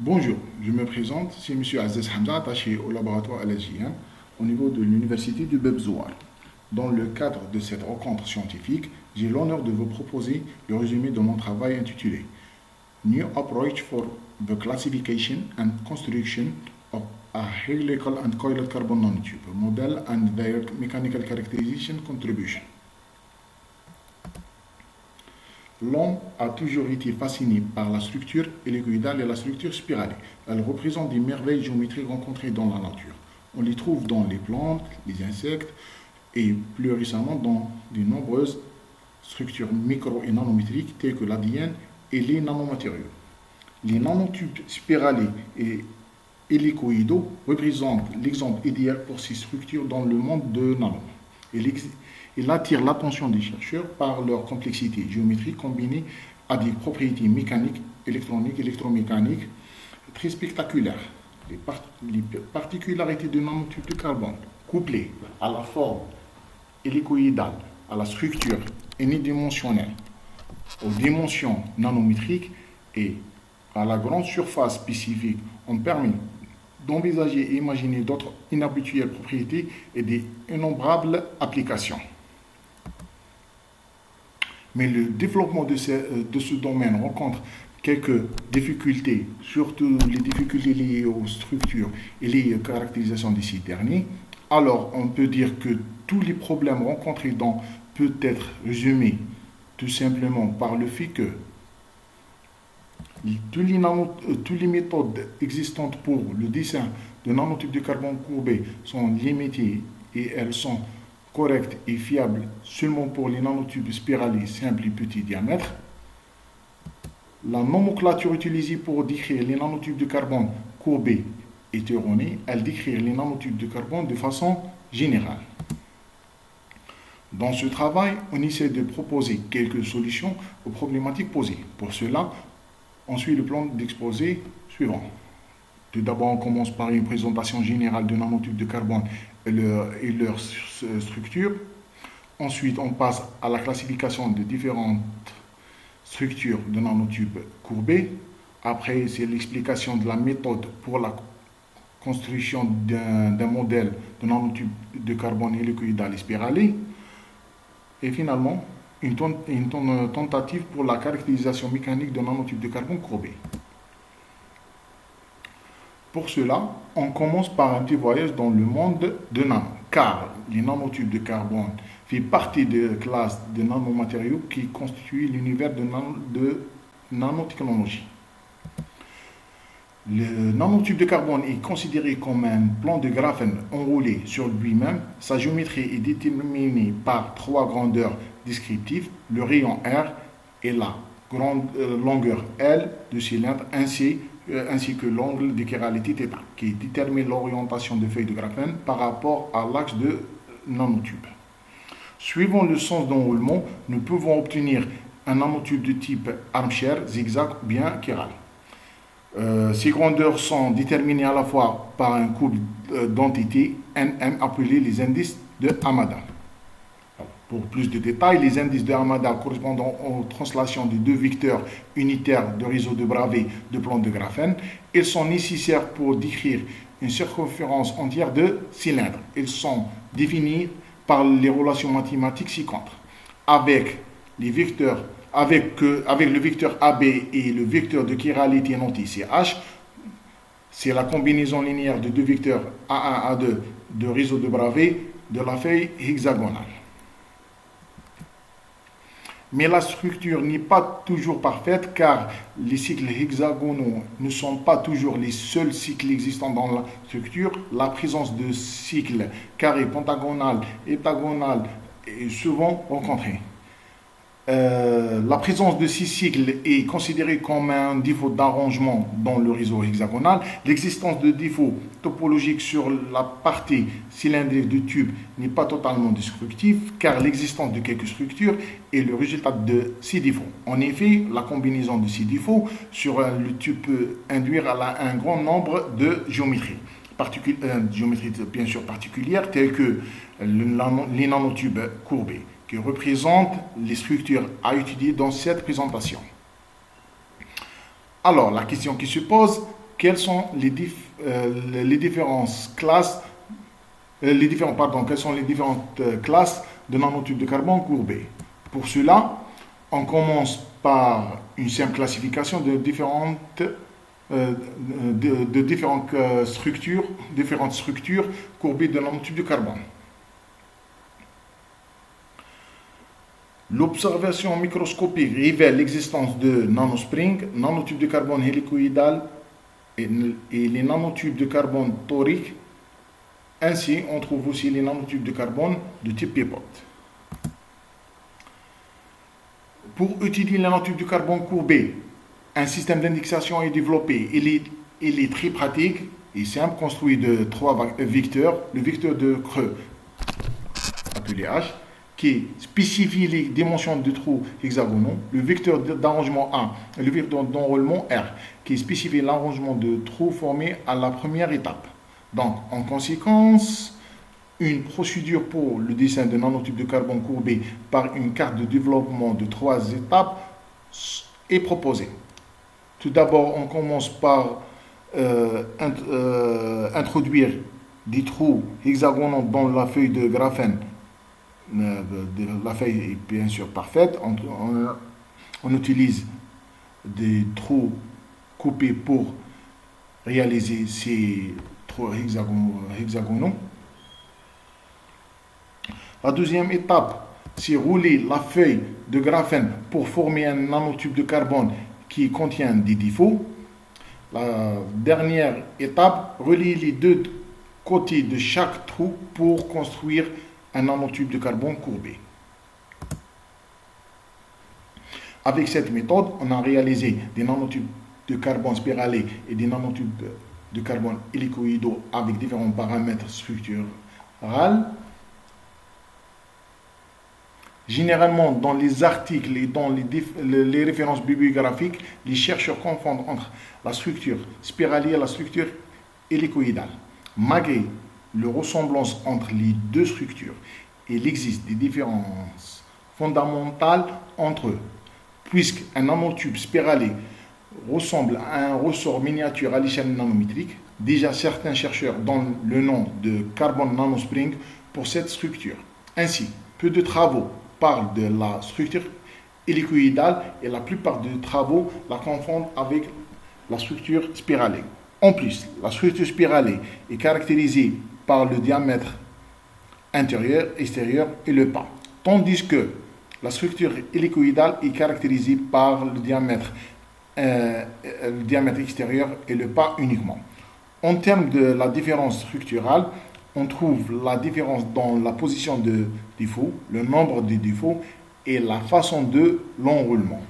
Bonjour, je me présente, c'est M. Aziz Hamza, attaché au laboratoire LSJM au niveau de l'université du Bebzouar. Dans le cadre de cette rencontre scientifique, j'ai l'honneur de vous proposer le résumé de mon travail intitulé New Approach for the Classification and Construction of a Helical and Coiled Carbon Nanotube Model and their Mechanical Characterization Contribution. L'homme a toujours été fasciné par la structure hélicoïdale et la structure spiralée. Elles représentent des merveilles géométriques rencontrées dans la nature. On les trouve dans les plantes, les insectes et plus récemment dans de nombreuses structures micro- et nanométriques telles que l'ADN et les nanomatériaux. Les nanotubes spiralés et hélicoïdaux représentent l'exemple idéal pour ces structures dans le monde de nano. Il attire l'attention des chercheurs par leur complexité géométrique combinée à des propriétés mécaniques, électroniques, électromécaniques très spectaculaires. Les particularités du nanotube de carbone, couplées à la forme hélicoïdale, à la structure unidimensionnelle, aux dimensions nanométriques et à la grande surface spécifique, ont permis d'envisager et imaginer d'autres inhabituelles propriétés et des innombrables applications. Mais le développement de ce domaine rencontre quelques difficultés, surtout les difficultés liées aux structures et les caractérisations de ces derniers. Alors, on peut dire que tous les problèmes rencontrés peuvent être résumés tout simplement par le fait que toutes les méthodes existantes pour le dessin de nanotubes de carbone courbés sont limitées et elles sont correctes et fiables seulement pour les nanotubes spiralés simples et petits diamètres. La nomenclature utilisée pour décrire les nanotubes de carbone courbés est erronée. Elle décrit les nanotubes de carbone de façon générale. Dans ce travail, on essaie de proposer quelques solutions aux problématiques posées. Pour cela, on suit le plan d'exposé suivant. Tout d'abord, on commence par une présentation générale de nanotubes de carbone et leur structure. Ensuite, on passe à la classification de différentes structures de nanotubes courbés. Après, c'est l'explication de la méthode pour la construction d'un modèle de nanotube de carbone hélicoïdal et spiralé. Et finalement, une tentative pour la caractérisation mécanique de nanotubes de carbone courbés. Pour cela, on commence par un petit voyage dans le monde de nano, car les nanotubes de carbone font partie de la classe de nanomatériaux qui constituent l'univers de nanotechnologie. Le nanotube de carbone est considéré comme un plan de graphène enroulé sur lui-même. Sa géométrie est déterminée par trois grandeurs descriptives, le rayon R et la longueur L du cylindre, ainsi que l'angle de chiralité θ, qui détermine l'orientation de feuilles de graphène par rapport à l'axe de nanotube. Suivant le sens d'enroulement, nous pouvons obtenir un nanotube de type armchair, zigzag ou bien chiral. Ces grandeurs sont déterminées à la fois par un couple d'entités NM appelés les indices de Hamada. Pour plus de détails, les indices de Hamada correspondant aux translations de deux vecteurs unitaires de réseau de Bravais de plans de graphène, ils sont nécessaires pour décrire une circonférence entière de cylindres. Ils sont définis par les relations mathématiques ci-contre. Avec le vecteur AB et le vecteur de chiralité noté CH, c'est la combinaison linéaire de deux vecteurs A1, A2 de réseau de Bravais de la feuille hexagonale. Mais la structure n'est pas toujours parfaite car les cycles hexagonaux ne sont pas toujours les seuls cycles existants dans la structure. La présence de cycles carrés, pentagonal, heptagonal est souvent rencontrée. La présence de ces cycles est considérée comme un défaut d'arrangement dans le réseau hexagonal. L'existence de défauts topologiques sur la partie cylindrique du tube n'est pas totalement destructive car l'existence de quelques structures est le résultat de ces défauts. En effet, la combinaison de ces défauts sur le tube peut induire un grand nombre de géométries. Géométries bien sûr particulières telles que les nanotubes courbés, qui représentent les structures à étudier dans cette présentation. Alors, la question qui se pose, quelles sont les différentes classes, quelles sont les différentes classes de nanotubes de carbone courbés. Pour cela, on commence par une simple classification de différentes structures courbées de nanotubes de carbone. L'observation microscopique révèle l'existence de nanosprings, nanotubes de carbone hélicoïdal et les nanotubes de carbone toriques. Ainsi, on trouve aussi les nanotubes de carbone de type pipeau. Pour étudier les nanotubes de carbone courbés, un système d'indexation est développé. Il est très pratique et simple, construit de 3 vecteurs. Le vecteur de creux, appelé H, qui spécifie les dimensions de trous hexagonaux, le vecteur d'arrangement A et le vecteur d'enroulement R, qui spécifie l'arrangement de trous formés à la première étape. Donc, en conséquence, une procédure pour le dessin de nanotubes de carbone courbés par une carte de développement de 3 étapes est proposée. Tout d'abord, on commence par introduire des trous hexagonaux dans la feuille de graphène. La feuille est bien sûr parfaite. On utilise des trous coupés pour réaliser ces trous hexagonaux. La deuxième étape, c'est rouler la feuille de graphène pour former un nanotube de carbone qui contient des défauts. La dernière étape, relier les 2 côtés de chaque trou pour construire un nanotube de carbone courbé. Avec cette méthode, on a réalisé des nanotubes de carbone spiralés et des nanotubes de carbone hélicoïdaux avec différents paramètres structurels. Généralement, dans les articles et dans les références bibliographiques, les chercheurs confondent entre la structure spiralée et la structure hélicoïdale. Malgré la ressemblance entre les 2 structures, il existe des différences fondamentales entre eux, puisqu'un nanotube spiralé ressemble à un ressort miniature à l'échelle nanométrique. Déjà, certains chercheurs donnent le nom de carbone nanospring pour cette structure. Ainsi, peu de travaux parlent de la structure hélicoïdale et la plupart des travaux la confondent avec la structure spiralée. En plus, la structure spiralée est caractérisée par le diamètre intérieur, extérieur et le pas, tandis que la structure hélicoïdale est caractérisée par le diamètre extérieur et le pas uniquement. En termes de la différence structurelle, on trouve la différence dans la position de défaut, le nombre de défauts et la façon de l'enroulement.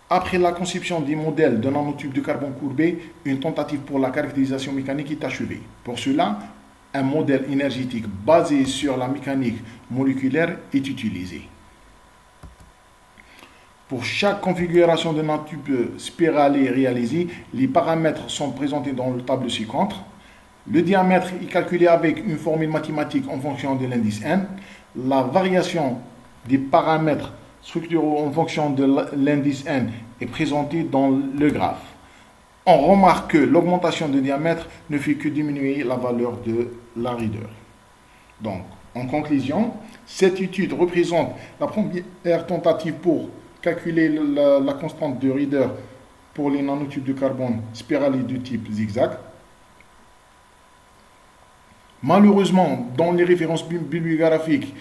Après la conception des modèles de nanotubes de carbone courbés, une tentative pour la caractérisation mécanique est achevée. Pour cela, un modèle énergétique basé sur la mécanique moléculaire est utilisé. Pour chaque configuration de nanotube spiralé réalisée, les paramètres sont présentés dans le tableau ci-contre. Le diamètre est calculé avec une formule mathématique en fonction de l'indice n. La variation des paramètres structuraux en fonction de l'indice n est présentée dans le graphe. On remarque que l'augmentation de diamètre ne fait que diminuer la valeur de la raideur. Donc, en conclusion, cette étude représente la première tentative pour calculer la constante de raideur pour les nanotubes de carbone spiralés de type zigzag. Malheureusement, dans les références bibliographiques,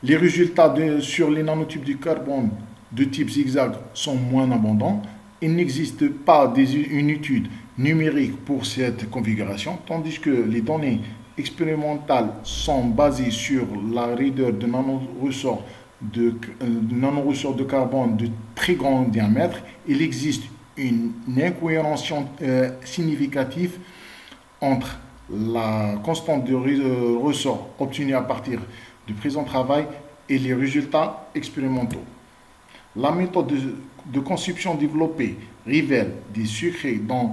les résultats sur les nanotubes de carbone de type zigzag sont moins abondants. Il n'existe pas une étude numérique pour cette configuration, tandis que les données expérimentales sont basées sur la raideur de nanoressort de carbone de très grand diamètre. Il existe une incohérence significative entre la constante de ressort obtenue à partir du présent travail et les résultats expérimentaux. La méthode de conception développée révèle des secrets dans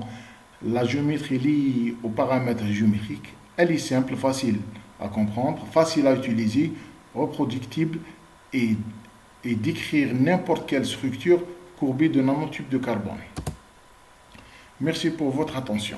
la géométrie liée aux paramètres géométriques. Elle est simple, facile à comprendre, facile à utiliser, reproductible et décrire n'importe quelle structure courbée de nanotubes de carbone. Merci pour votre attention.